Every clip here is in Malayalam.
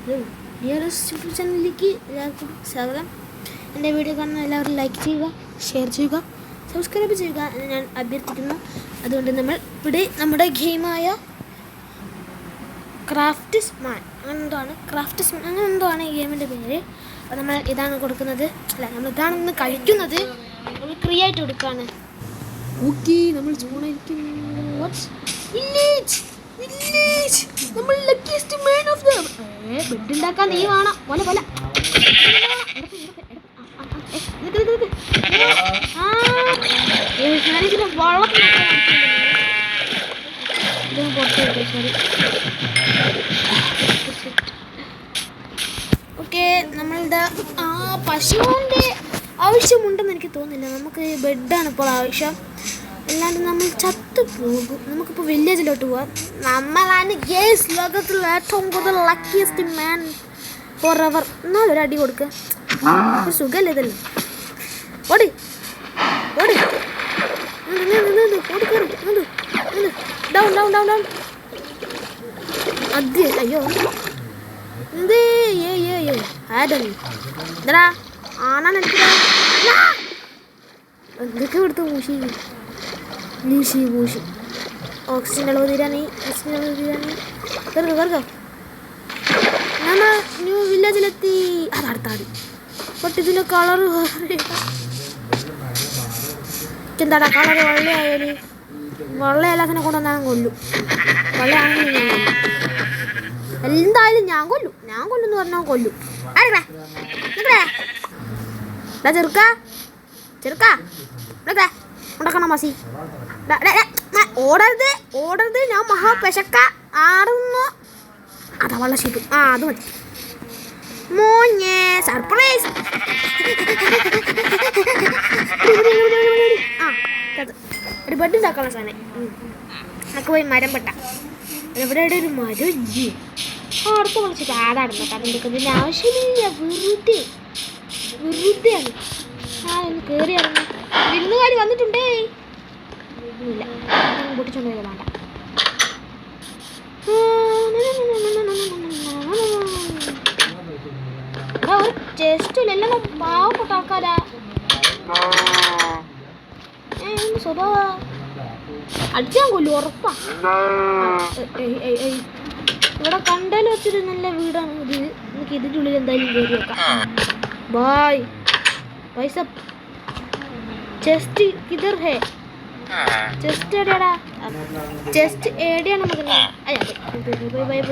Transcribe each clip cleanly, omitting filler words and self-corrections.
ഹലോ ഡിയറസ്റ്റ് ചാനലിലേക്ക് എല്ലാവർക്കും സ്വാഗതം. എൻ്റെ വീഡിയോ കാണുന്ന എല്ലാവരും ലൈക്ക് ചെയ്യുക, ഷെയർ ചെയ്യുക, സബ്സ്ക്രൈബ് ചെയ്യുക എന്ന് ഞാൻ അഭ്യർത്ഥിക്കുന്നു. അതുകൊണ്ട് നമ്മൾ ഇവിടെ നമ്മുടെ ഗെയിമായ ക്രാഫ്റ്റ്സ്മാൻ അങ്ങനെ എന്തോ ആണ് ഈ ഗെയിമിൻ്റെ പേര്. അപ്പോൾ നമ്മൾ ഇതാണ് കൊടുക്കുന്നത്, അല്ല നമ്മൾ ഇതാണ് ഇന്ന് കഴിക്കുന്നത്. നമ്മൾ ക്രിയേറ്റ് കൊടുക്കുകയാണ്. ഓക്കെ, നമ്മൾ ചൂടായിരിക്കുന്നു. നമ്മൾ luckiest man of the bed ഉണ്ടാക്കാൻ നീ വേണം. പോലെ പോലെ ഓക്കെ, നമ്മളുടെ പശുവിൻ്റെ ആവശ്യമുണ്ടെന്ന് എനിക്ക് തോന്നുന്നില്ല. നമുക്ക് ബെഡാണ് ഇപ്പോൾ ആവശ്യം, അല്ലാണ്ട് നമ്മൾ ചത്തുപോകും. നമുക്കിപ്പോൾ വില്ലേജിലോട്ട് പോവാം. നമ്മളാണ് ഗേസ് ലോകത്തിൽ ഏറ്റവും കൂടുതൽ ലക്കിയസ്റ്റ് മാൻ ഫോർ എവർ. എന്നാലും ഒരു അടി കൊടുക്കുക, സുഖമല്ലേ ഇതല്ലേ. ഓടി ഓടി ഡൗൺ ഡൗൺ ഡൗൺ ഡൗൺ. അത് അയ്യോ എന്തേ എന്താ ആണാണ് എടുക്കുക. എന്തൊക്കെ കൊടുത്തു പൂശി ഓക്സിജൻ അളവ് തീരാനേ. കയറുക നമ്മൾ ന്യൂ വില്ലേജിലെത്തി. അതടുത്താടി ബട്ട് ഇതിൻ്റെ കളറ് എന്താടാ കളറ് വെള്ളയായാല് വെള്ളയല്ലാത്തിനെ കൊണ്ടുവന്നാൽ കൊല്ലും. വെള്ളയാണെങ്കിൽ ഞാൻ കൊല്ലും, എന്തായാലും ഞാൻ കൊല്ലുമെന്ന് പറഞ്ഞാൽ കൊല്ലും. ചെറുക്ക ഉണ്ടാക്കണം മസി. ഓടരുത് ഞാൻ മഹാപെശക്ക ആടുന്നു. അതാ വെള്ള ഷീപ്പ്. അത് മതി മോഞ്ഞേ. സർപ്രൈസ്. ഒരു ബെഡ് ഉണ്ടാക്കാനുള്ള സാധനം. നമുക്ക് പോയി മരം പെട്ട എവിടെ ഒരു മരം ഇല്ലേ, അടുത്ത് വിളിച്ചിട്ട് ആടാടുന്നു. കാരണം ഇതിൻ്റെ ആവശ്യമില്ല, വെറുതെയാണ്. ഒന്ന് കയറി ഇറങ്ങി. വിരുന്നുകാരി വന്നിട്ടുണ്ടേ. ഇല്ല, പൊട്ടിച്ചോണ്ട് പോയത് വേണ്ട. ഒരു ചെസ്റ്റില്ല, എല്ലാം പാവപ്പെട്ട ആൾക്കാരാ. സ്വഭാവ അടിച്ചാൻ കൊല്ലു ഉറപ്പാ. ഇവിടെ കണ്ടതിൽ വെച്ചൊരു നല്ല വീടാണ് ഇത്. നമുക്ക് ഇതിൻ്റെ ഉള്ളിൽ എന്തായാലും കയറി വെക്കാം. ബായ് പൈസ ചെസ്റ്റ് കിതർ ഹേ. ചെസ്റ്റ് എവിടെയാടാ? ചെസ്റ്റ് എവിടെയാണ് മകനെ?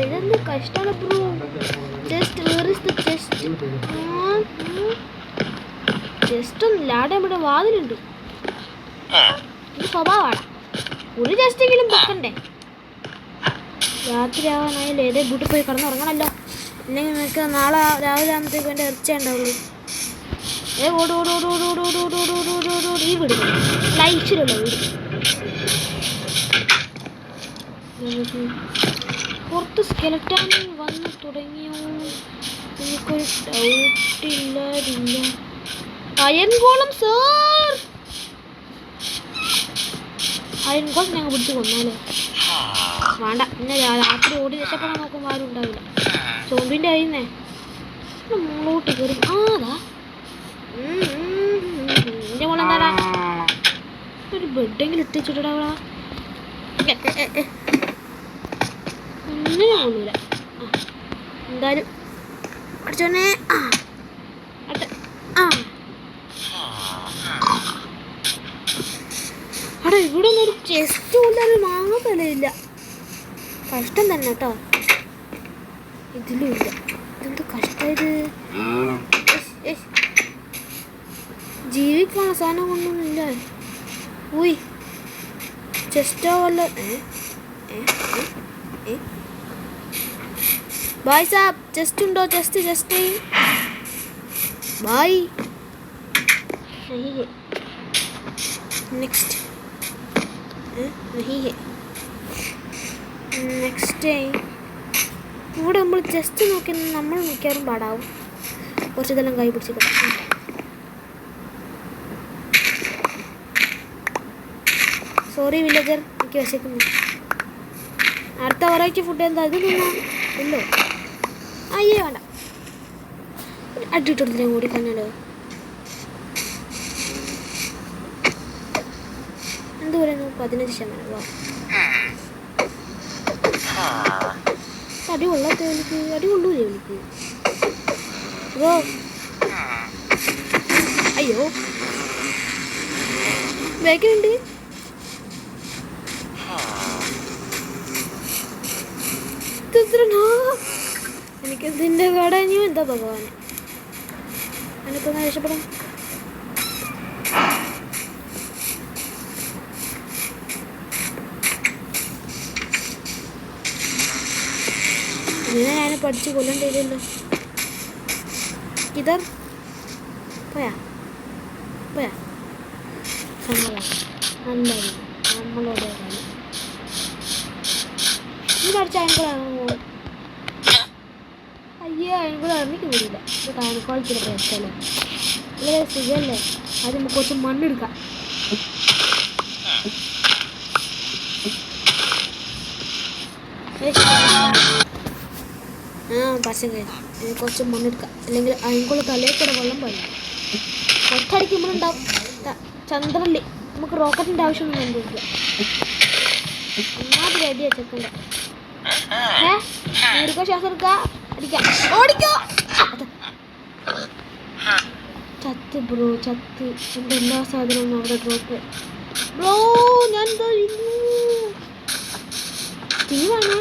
ഇതെന്ത് കഷ്ടമാണ് bro. Chest where is the chest? Chest ഒന്നുമില്ല, അവിടെ ഇവിടെ വാതിലുണ്ട്. ഇത് സ്വഭാവമാണ്. ഒരു ചെസ്റ്റെങ്കിലും വെക്കണ്ടേ? രാത്രി ആവാനായാലും ഏതേ വീട്ടിൽ പോയി കിടന്നുറങ്ങണമല്ലോ, ഇല്ലെങ്കിൽ നിനക്ക് നാളെ രാവിലെ ആകുമ്പോഴത്തേക്ക് എൻ്റെ ഇറച്ചി ഉണ്ടാവുള്ളൂ. ഈ വീട് ലൈഫിലുള്ള വീട്. പുറത്ത് സ്കെലറ്റൻ വന്ന് തുടങ്ങിയോ? എനിക്കൊരു ഡൗട്ടില്ല. അയൺ ഗോളം സാർ, അയൺ ഗോളം ഞങ്ങൾ പിടിച്ച് കൊന്നാലോ? വേണ്ട, പിന്നെ രാത്രി ഓടി രക്ഷപ്പെടാൻ നോക്കുമ്പോൾ ആരും ഉണ്ടാവില്ല. സോമ്പിൻ്റെ ആയിരുന്നേ മുകളോട്ട് കയറി. അതാ എൻ്റെ മോളെ എന്താ ഒരു ബെഡെങ്കിലും ഇട്ടിച്ചിട്ടാ. ഒന്നിനും കൊള്ളൂല. എന്തായാലും പഠിച്ചോനെ. അവിടെ ഇവിടെ ഒന്നും ഒരു ചെസ്റ്റ് കൊണ്ടൊരു മാങ്ങ തലയില്ല. കഷ്ടം തന്നെ കേട്ടോ. ഇതിലും ഇല്ല. ഇതെന്ത് കഷ്ടമായത്. ജീവിക്കാനുള്ള സാധനം കൊണ്ടൊന്നുമില്ല. ഉയ് ചെസ്റ്റോ വല്ല. ബായ് സാബ്, ചെസ്റ്റ് ഉണ്ടോ? ചെസ്റ്റ് ബായ്. നെക്സ്റ്റ് ഇവിടെ നമ്മൾ ചെസ്റ്റ് നോക്കി നമ്മൾ മിക്കവാറും പാടാവും. കുറച്ചിതെല്ലാം കൈ പിടിച്ച് കിടക്കും. സോറി വില്ലേജർ, എനിക്ക് വിശക്കുന്നു. അടുത്ത വെറൈറ്റി ഫുഡ് എന്താ? ഇത് തിന്നാ ഇല്ലോ. അയ്യേ വേണ്ട, അടിയിട്ടെടുത്തില്ലേ ഓടിക്കഴിഞ്ഞാലോ. എന്ത് പറയുന്നു? 15%. അടി കൊള്ളാത്ത എനിക്ക്, അടി കൊള്ളൂലേ എനിക്ക് ബ്രോ. അയ്യോ ബാക്കിലുണ്ട്. എനിക്ക് ഇതിൻ്റെ കടഞ്ഞു. എന്താ ഭഗവാന്, എനിക്കൊന്ന് രക്ഷപ്പെടാം. ഇങ്ങനെ ഞാൻ പഠിച്ച് കൊല്ലണ്ടല്ലോ. ഇതർ പോയാ പോയാ നന്നായി നമ്മളോട് ഈ പഠിച്ച അയൻകൂടാണോ? അയ്യോ അയൻകൂടെ ഇറങ്ങിക്ക് കൂടിയില്ല. ഇത് കാണിക്കോളത്തില്ല പ്രശ്നമല്ലേ, അല്ലേ സുഖമല്ലേ. അത് നമുക്ക് കുറച്ച് മണ്ണെടുക്കാം. പശം കഴിഞ്ഞു. ഇനി കുറച്ച് മണ്ണെടുക്കാം, അല്ലെങ്കിൽ അയൻകൂടെ തലയിൽ കൂടെ വെള്ളം പോയില്ല. ഒറ്റടിക്കുമ്പോഴുണ്ടാവും ചന്ദ്രനിൽ. നമുക്ക് റോക്കറ്റിൻ്റെ ആവശ്യമൊന്നും കണ്ടുപിടിക്കുക. ഒന്നാമത് റെഡി വെച്ചേക്കണ്ട. എടുക്കോ, ശ്വാസം എടുക്കുക, അടിക്കാം, ഓടിക്കോ. ചത്ത് ബ്രോ, ചത്ത്. എൻ്റെ എല്ലാ സാധനവും അവിടെ ഡ്രോപ്പ്. ബ്രോ ഞാൻ എന്താ സ്റ്റീവാണ്.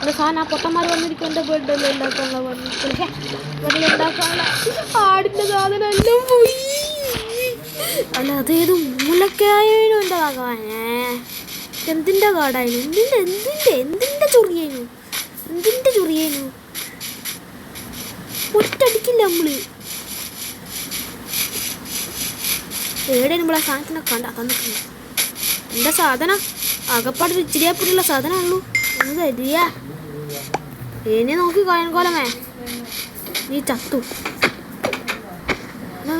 എൻ്റെ സാധനം പൊട്ടന്മാർ വന്നിരിക്കും. എൻ്റെ ബെഡെല്ലാം ഉണ്ടാക്കാനുള്ള പക്ഷേ വെള്ളം ഉണ്ടാക്കാനുള്ള ആടിൻ്റെ സാധനം എല്ലാം പോയി. അല്ല അതേത് മൂലക്കായാലും എൻ്റെ ഭഗവാനേ, എന്തിൻ്റെ കാടായിരുന്നു, എന്തിൻ്റെ ചൊറിയേനു ഒറ്റടിക്കില്ല നമ്മള്. എവിടെ നമ്മളാ സാധനത്തിനെ തന്നിട്ടില്ല. എൻ്റെ സാധനം ആകപ്പാട് ഇച്ചിരിയാപ്പൊടിയുള്ള സാധനമുള്ളൂ. ഒന്ന് തരിക. എന്നെ നോക്കി കായൻകോലമേ, നീ ചത്തു.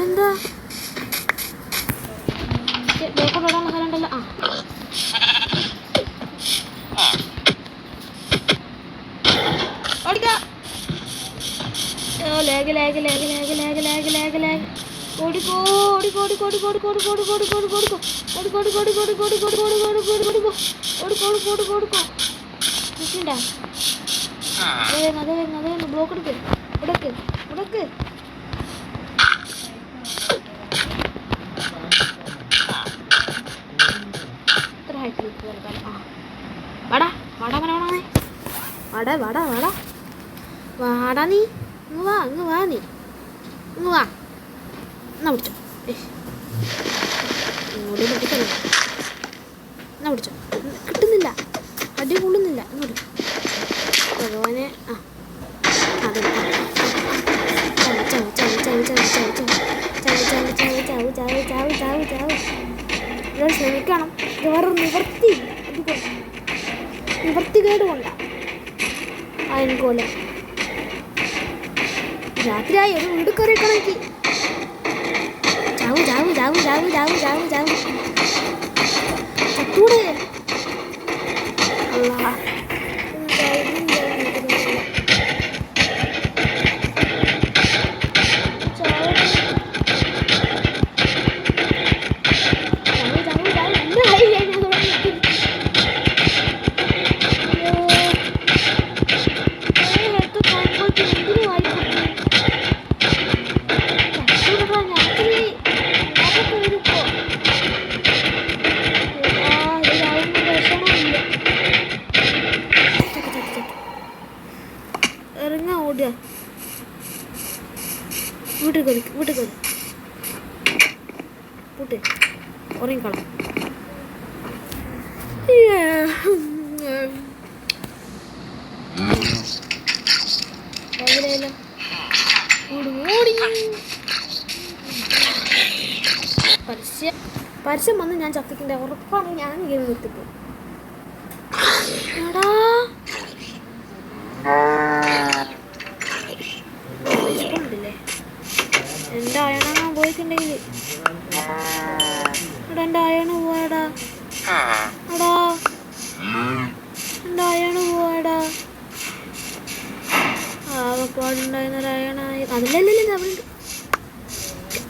എന്താ ബേക്കോട്ടിടാനുള്ള സ്ഥലം ഉണ്ടല്ലോ. ഓടിക്കോ. ലാഗ് ഓടിക്കോ ഓടിക്കോ ഓടിക്കോ ഓടിക്കോ ഓടിക്കോ ഓടിക്കോ ഓടിക്കോ ഓടിക്കോ ഓടിക്കോ ഓടിക്കോ ഓടിക്കോ ഓടിക്കോ ഓടിക്കോ ഓടിക്കോ ഓടിക്കോ ഓടിക്കോ. നിൽക്കണ്ട, അത് ബ്ലോക്ക് എടുക്ക്, ഉടക്ക്. ഇത്ര ഹൈറ്റ് വാടാ നീ ഇങ്ങ് വാ എന്നാ പിടിച്ചോ. ഇങ്ങോട്ട് പിടിക്കല്ലോ, എന്നാ പിടിച്ചോ. കിട്ടുന്നില്ല, അടി കൊള്ളുന്നില്ല. ഇങ്ങോട്ട് ഭഗവാനെ. ശ്രമിക്കണം. വേറൊരു നിവർത്തിയില്ല. നിവർത്തികേട് കൊണ്ടാ അയൻകോല. രാത്രിയായി ഒരു വീട് കയറിക്കണമെങ്കിൽ ചത്തൂടെ. ഇറങ്ങാ ഓടുക. വീട്ടിൽ കയറി പൂട്ട് ഉറങ്ങിക്കളാം. പരസ്യം വന്ന് ഞാൻ ചത്തിക്കിൻ്റെ ഉറപ്പാണ്. ഞാൻ ഇങ്ങനെ നിർത്തിപ്പോ എടാ ഉണ്ടല്ലേ. എൻ്റെ അയണ പോയിട്ടുണ്ടെങ്കിൽ എടാ എൻ്റെ അയണ പോവാടാ. എടാ എൻ്റെ അയണ പോവാടാ. ആകെപ്പാടുണ്ടായിരുന്ന അയണായി അതിലല്ലേ അവിടെ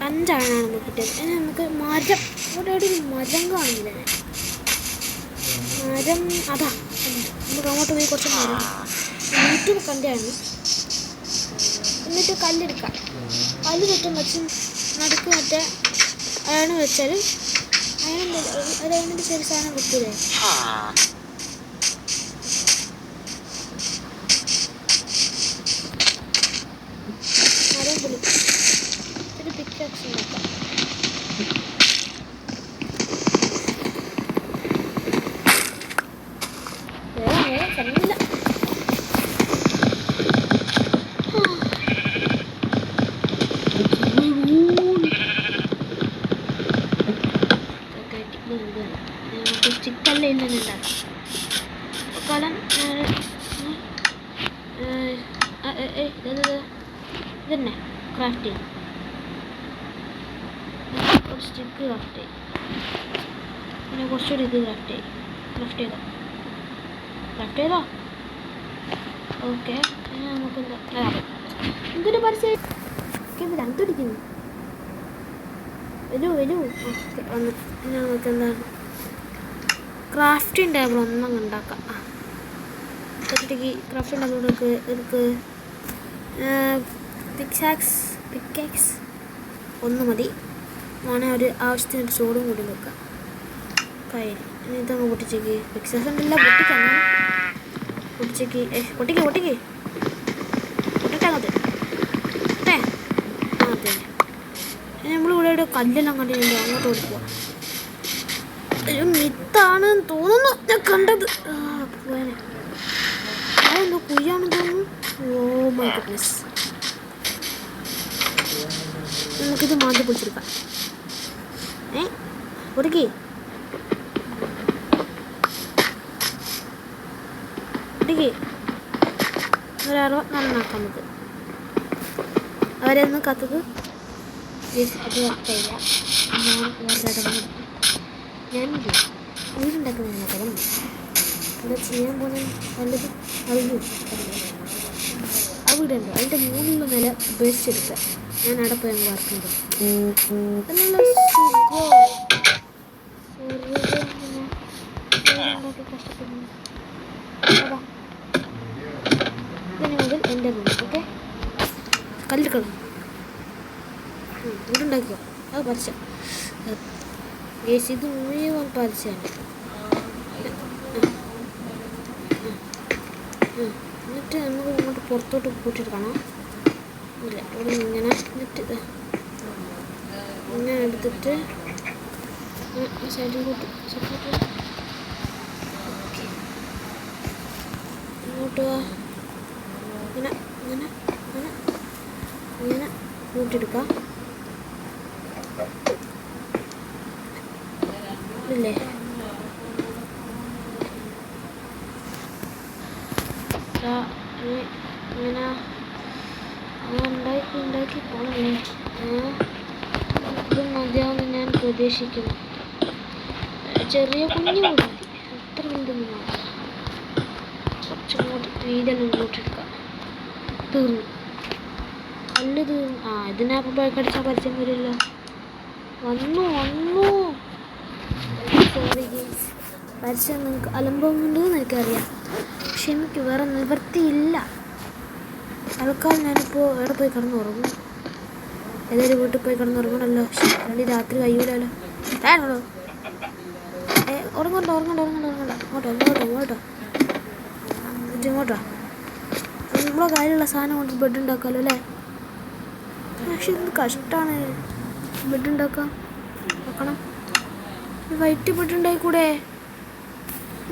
5 അയണാണ് നമുക്ക് കിട്ടിയത്. ഇനി നമുക്ക് മരം ഇവിടെ ഒരു മരം കാണില്ല. മരം അതാ നമുക്ക് അങ്ങോട്ട് പോയി കുറച്ച് മരം വീട്ടിൽ കണ്ടാണ്. എന്നിട്ട് കല്ലെടുക്കാം. കല്ല് ചുറ്റും വെച്ച് നടുക്ക് മറ്റേ അയണ് വെച്ചാൽ അയണിൻ്റെ ചെറിയ സാധനം കിട്ടൂലേ. മരം പൊളിക്കും. ഒരു പിക്കാക്സ് ഉണ്ടാക്കാം. സമയമില്ല. ചിക്കല്ല ഇല്ലെന്ന് ഉണ്ടാക്കാം. കാലം ഇതന്നെ ക്രാഫ്റ്റ് ചെയ്യും. കുറച്ച് സ്റ്റിക്ക് ക്രാഫ്റ്റ് ചെയ്യും. പിന്നെ കുറച്ചുകൂടി ഇത് ക്രാഫ്റ്റ് ചെയ്തോ. ഓക്കെ. നമുക്കെന്താ എന്തൊരു പരസ്യം രണ്ടടിക്കുന്നു. വരൂ ഓക്കെ വന്നു. നമുക്ക് എന്താണ് ക്രാഫ്റ്റിംഗ് ടേബിൾ ഒന്നും ഉണ്ടാക്കാം. ക്രാഫ്റ്റിംഗ് ടേബിൾ എടുക്ക്. പിക്കാക്സ് ഒന്ന് മതി. വേണമെങ്കിൽ ഒരു ആവശ്യത്തിന് ചോറും കൂടി വെക്കാം. കയ്യിൽ ഇതങ്ങ് പൊട്ടിച്ചേക്ക്. പിക്സാക്സ് ഉണ്ടല്ലോ പൊട്ടിച്ചേക്ക്. പൊട്ടിക്കങ്ങോട്ട് അതെ. നമ്മളിവിടെ കല്ലെല്ലാം കണ്ടിട്ടുണ്ട്. അങ്ങോട്ട് ഓടിക്കുക. ഒരു മിത്താണെന്ന് തോന്നുന്നു ഞാൻ കണ്ടത്. പോയാനെ അതെന്തോ കുയ്യാണെന്ന് തോന്നുന്നു. Oh my goodness. നമുക്കിത് മാറ്റി പൊളിച്ചെടുക്കാം. ഒടുക്കി ഒരു 64 നമുക്ക് അവരൊന്ന് കത്തത് അത് വർക്കായില്ല. ഞാൻ വീടുണ്ടാക്കുന്ന കഥ എന്താ ചെയ്യാൻ പോകുന്ന നല്ലത് അറിയൂ. ആ വീടുണ്ടോ അതിൻ്റെ 3 നില ഉപേക്ഷിച്ചെടുക്കുക. ഞാൻ അവിടെ പോയി അങ്ങ് വർക്കുണ്ട്. കഷ്ടപ്പെടുന്നു. ഇതിന് മുതൽ എൻ്റെ റൂം. ഓക്കെ കല്ലെടുക്കണം. വീടുണ്ടാക്കിയോ അത് പറിച്ച ഇത് മുഴുവൻ പറിച്ചാണ്. എന്നിട്ട് നമുക്ക് ഇങ്ങോട്ട് പുറത്തോട്ട് കൂട്ടിയെടുക്കണം. ഇല്ല ഇവിടെ ഇങ്ങനെ എന്നിട്ട് ഇങ്ങനെ എടുത്തിട്ട് സൈഡിൽ കൂട്ടി ഇങ്ങോട്ട് ഇങ്ങനെ കൂട്ടിയെടുക്കാം. ഇല്ലേ ഇങ്ങനെ ഉണ്ടാക്കി പോണേ. ഇത് മതിയാവുമെന്ന് ഞാൻ പ്രതീക്ഷിക്കുന്നു. ചെറിയ കുഞ്ഞു കൂടി അത്ര വലുതൊന്നും കുറച്ചും കൂടി വീടെല്ലാം കൂട്ടിയെടുക്കാം. തീർന്നു കല്ല് തീർന്നു. ഇതിനപ്പം കടിച്ചാൽ പരിചയം വരില്ലോ. വന്നു സോറി ഗെയിംസ്. പരിചയം നിങ്ങൾക്ക് അലമ്പുണ്ടെന്ന് എനിക്കറിയാം. പക്ഷെ എനിക്ക് വേറെ നിവൃത്തിയില്ല. തൽക്കാലം ഞാനിപ്പോൾ എവിടെ പോയി കിടന്നുറങ്ങും. ഏതൊരു വീട്ടിൽ പോയി കിടന്നുറങ്ങണമല്ലോ. രണ്ട് രാത്രി കഴിയൂലല്ലോ. ആണോ ഉറങ്ങണ്ട ഇങ്ങോട്ടോ നമ്മളെ കയ്യിലുള്ള സാധനം കൊണ്ട് ബെഡ് ഉണ്ടാക്കാമല്ലോ അല്ലേ. പക്ഷെ ഇത് കഷ്ടമാണ് ബെഡ് ഉണ്ടാക്കാം. നോക്കണം വൈറ്റ് ബെഡ് ഉണ്ടായിക്കൂടെ.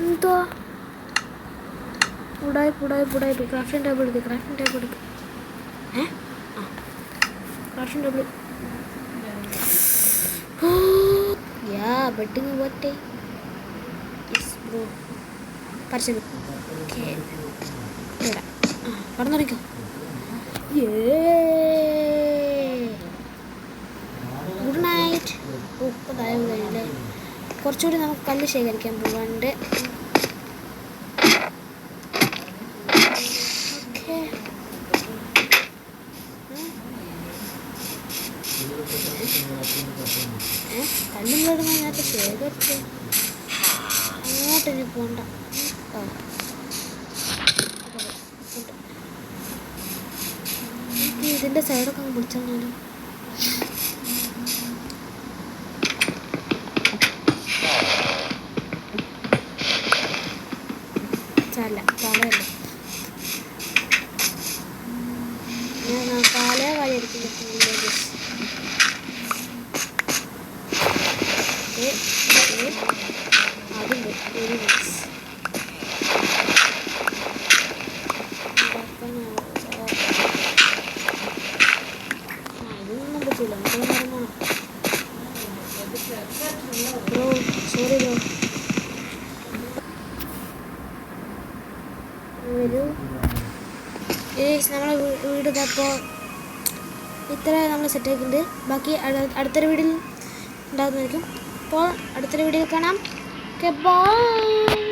എന്തോ ഉടായ്പ ക്രാഫ്റ്റിംഗ് ടേബിൾ എടുക്കുക. ക്രാഫ്റ്റിംഗ് ടേബിൾ ബെഡിങ് പോട്ടെ. പറിച്ചത് കടന്നുറങ്ങിക്കോ. കുറച്ചുകൂടി നമുക്ക് കല്ല് ശേഖരിക്കാൻ പോകാണ്ട്. ഓക്കെ, കല്ലും വീടുന്ന നേരത്തെ ശേഖരിച്ച് അങ്ങോട്ടിനി പോണ്ട. ഇതിൻ്റെ സൈഡൊക്കെ അങ്ങ് പിടിച്ചാൽ തലയല്ലേ ഞാൻ കാലേ കാലിയായിരിക്കും. അതുണ്ട് വെരി നൈസ്. ഇതൊന്നും പറ്റില്ല. Bro sorry bro. വരൂ. നമ്മളെ വീട് ഇതപ്പോൾ ഇത്ര നമ്മൾ സെറ്റാക്കിയിട്ടുണ്ട്. ബാക്കി അടുത്തൊരു വീഡിയോയിൽ ഉണ്ടാകുന്നതായിരിക്കും. അപ്പോൾ അടുത്തൊരു വീഡിയോയിൽ കാണാം. Okay, by.